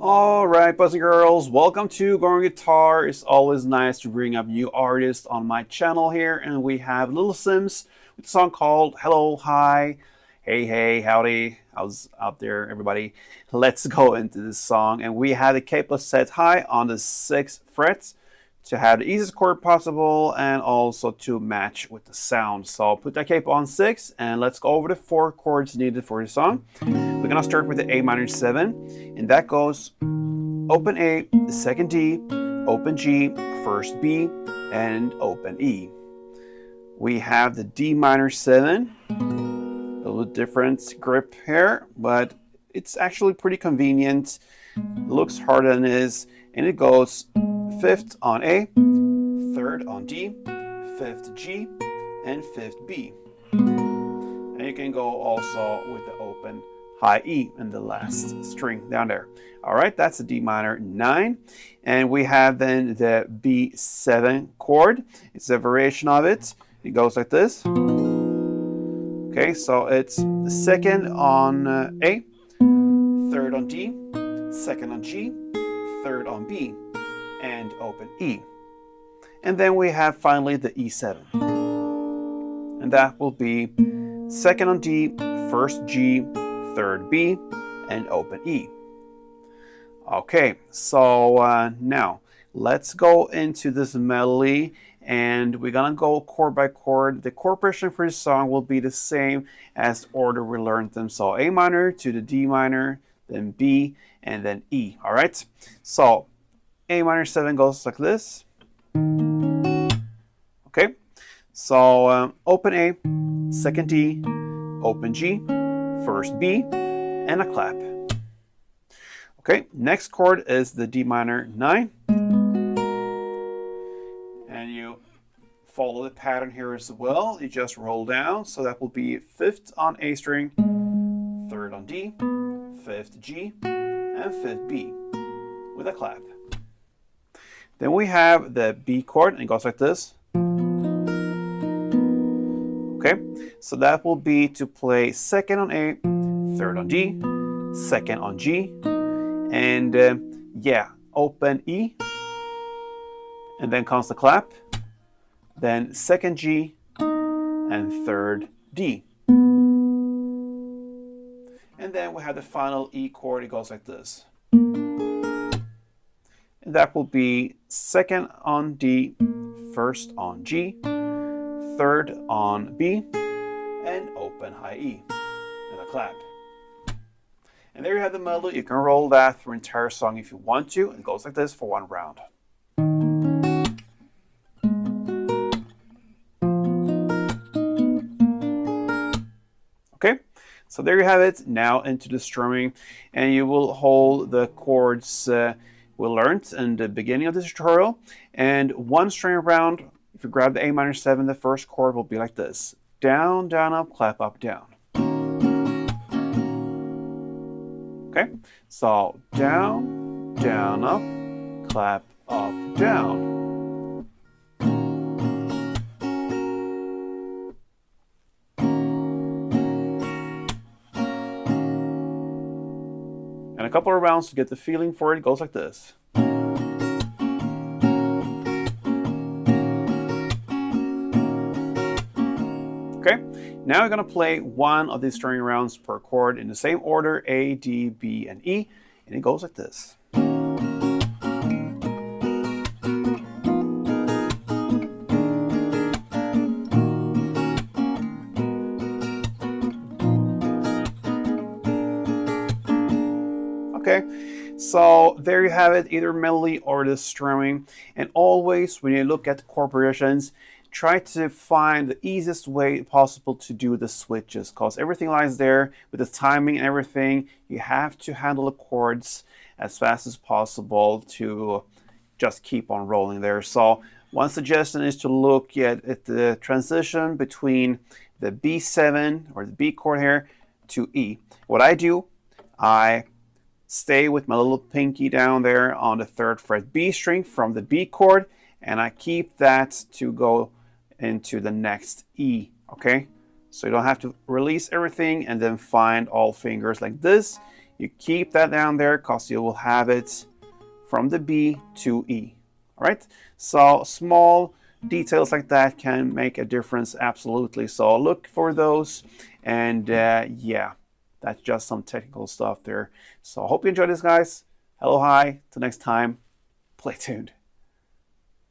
Alright, boys and girls, welcome to Growing Guitar. It's always nice to bring up new artists on my channel here, and we have Little Simz with a song called Hello, Hi, Hey, Hey, Howdy. How's out there, everybody? Let's go into this song, and we have the capo set high on the 6th fret to have the easiest chord possible and also to match with the sound. So put that capo on 6 and let's go over the 4 chords needed for the song. We're gonna start with the A minor 7, and that goes open A, second D, open G, first B, and open E. We have the D minor 7, a little different grip here, but it's actually pretty convenient. It looks harder than it is, and it goes 5th on A, 3rd on D, 5th G, and 5th B. And you can go also with the open high E in the last string down there. All right, that's the D minor 9. And we have then the B7 chord. It's a variation of it. It goes like this. Okay, so it's the 2nd on A, 3rd on D, 2nd on G, 3rd on B, and open E. And then we have finally the E7. And that will be 2nd on D, 1st G, 3rd B, and open E. Okay, so now let's go into this melody, and we're gonna go chord by chord. The chord progression for this song will be the same as the order we learned them. So A minor to the D minor, then B, and then E. All right, so A minor 7 goes like this. Okay, so open A, 2nd D, open G, 1st B, and a clap. Okay, next chord is the D minor 9. And you follow the pattern here as well. You just roll down, so that will be 5th on A string, 3rd on D, 5th G, and 5th B with a clap. Then we have the B chord, and it goes like this. Okay, so that will be to play 2nd on A, 3rd on D, 2nd on G, and open E, and then comes the clap, then 2nd G, and 3rd D. And then we have the final E chord. It goes like this. And that will be 2nd on D, 1st on G, 3rd on B, and open high E, and a clap. And there you have the melody. You can roll that through the entire song if you want to. It goes like this for one round. Okay, so there you have it. Now into the strumming, and you will hold the chords we learned in the beginning of this tutorial. And one string around, if you grab the A minor 7, the first chord will be like this. Down, down, up, clap, up, down. Okay, so down, down, up, clap, up, down. And a couple of rounds to get the feeling for it. It goes like this. Okay, now we're going to play one of these string rounds per chord in the same order, A, D, B, and E, and it goes like this. Okay, so there you have it, either melody or the strumming. And always when you look at chord progressions, try to find the easiest way possible to do the switches, because everything lies there with the timing and everything. You have to handle the chords as fast as possible to just keep on rolling there. So one suggestion is to look at the transition between the B7 or the B chord here to E. What I do, I stay with my little pinky down there on the 3rd fret B string from the B chord, and I keep that to go into the next E. Okay, so you don't have to release everything and then find all fingers like this. You keep that down there because you will have it from the B to E. All right, so small details like that can make a difference, absolutely. So look for those, and yeah, that's just some technical stuff there. So I hope you enjoyed this, guys. Hello, hi, till next time, play tuned.